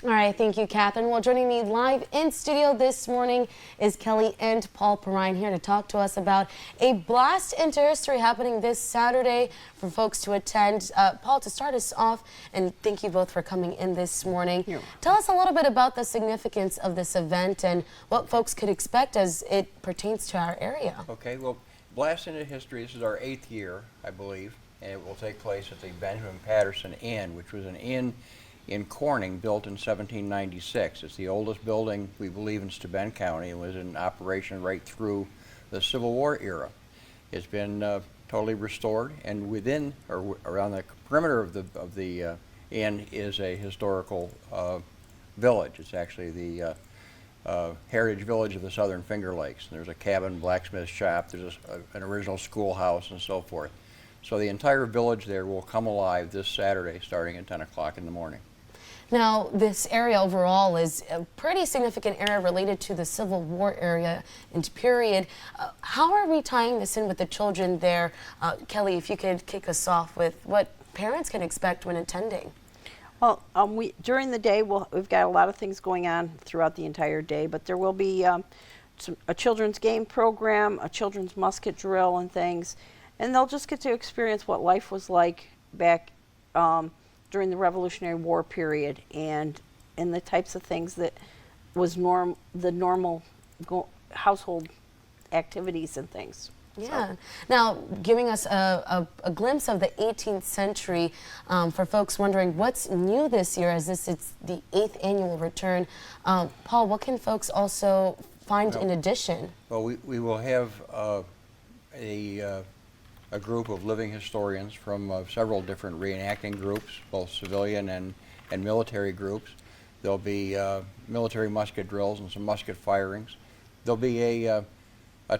All right, thank you, Catherine. Well, joining me live in studio this morning is Kelly and Paul Perrine here to talk to us about a blast into history happening this Saturday for folks to attend. Paul, to start us off, and thank you both for coming in this morning. Tell us a little bit about the significance of this event and what folks could expect as it pertains to our area. Okay, well, Blast into History, this is our 8th year, I believe, and it will take place at the Benjamin Patterson Inn, which was an inn in Corning, built in 1796. It's the oldest building, we believe, in Steuben County, and was in operation right through the Civil War era. It's been totally restored, and within, or around the perimeter of the inn is a historical village. It's actually the heritage village of the Southern Finger Lakes. There's a cabin, blacksmith shop, there's an original schoolhouse, and so forth. So the entire village there will come alive this Saturday starting at 10 o'clock in the morning. Now, this area overall is a pretty significant area related to the Civil War area and period. How are we tying this in with the children there? Kelly, if you could kick us off with what parents can expect when attending. Well, during the day, we've got a lot of things going on throughout the entire day, but there will be a children's game program, a children's musket drill and things, and they'll just get to experience what life was like back during the Revolutionary War period and the types of things that was the normal household activities and things. Yeah. So. Now, giving us a glimpse of the 18th century for folks wondering what's new this year, as it's the 8th annual return. Paul, what can folks also find in addition? Well, we will have a group of living historians from several different reenacting groups, both civilian and military groups. There'll be military musket drills and some musket firings. There'll be a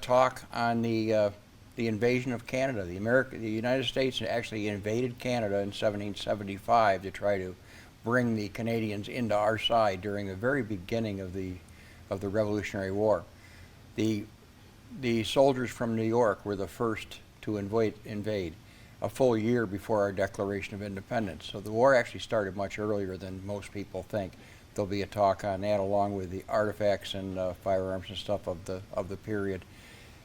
talk on the invasion of Canada. The United States actually invaded Canada in 1775 to try to bring the Canadians into our side during the very beginning of the Revolutionary War. The soldiers from New York were the first to invade a full year before our Declaration of Independence. So the war actually started much earlier than most people think. There'll be a talk on that along with the artifacts and firearms and stuff of the period,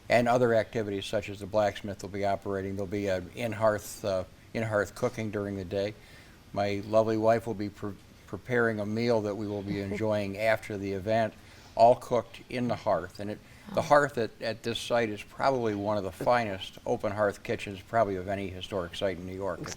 and other activities such as the blacksmith will be operating. There'll be in-hearth cooking during the day. My lovely wife will be preparing a meal that we will be enjoying after the event, all cooked in the hearth. And the hearth at this site is probably one of the finest open hearth kitchens probably of any historic site in New York. It's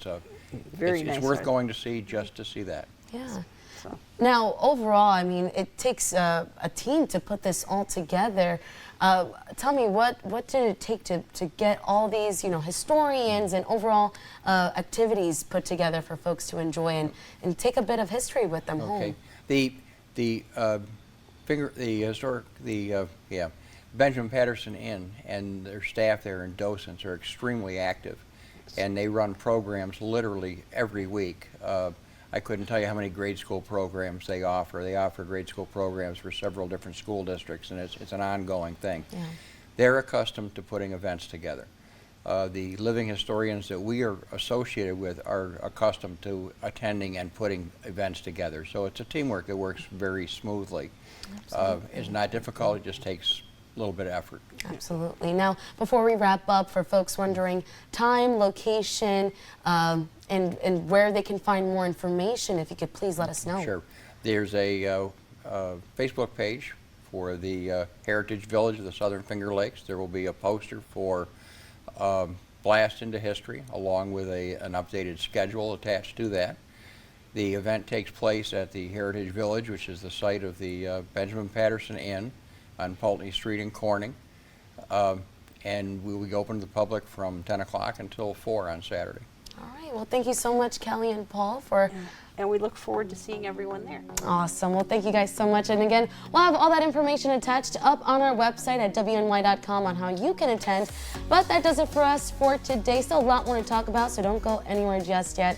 it's worth going to see just to see that. Yeah. So. Now, overall, I mean, it takes a team to put this all together. Tell me, what did it take to get all these, historians and overall activities put together for folks to enjoy and take a bit of history with them home? The Benjamin Patterson Inn and their staff there and docents are extremely active, and they run programs literally every week. I couldn't tell you how many grade school programs they offer. They offer grade school programs for several different school districts, and it's an ongoing thing. Yeah. They're accustomed to putting events together. The living historians that we are associated with are accustomed to attending and putting events together. So it's a teamwork that works very smoothly. It's not difficult, it just takes a little bit of effort. Absolutely. Now, before we wrap up, for folks wondering time, location, and where they can find more information, if you could please let us know. Sure. There's a Facebook page for the Heritage Village of the Southern Finger Lakes. There will be a poster for Blast into History, along with an updated schedule attached to that. The event takes place at the Heritage Village, which is the site of the Benjamin Patterson Inn on Pulteney Street in Corning. And we will be open to the public from 10 o'clock until 4 on Saturday. All right. Well, thank you so much, Kelly and Paul, for... And we look forward to seeing everyone there. Awesome. Well, thank you guys so much. And again, we'll have all that information attached up on our website at WENY.com on how you can attend. But that does it for us for today. Still a lot more to talk about, so don't go anywhere just yet.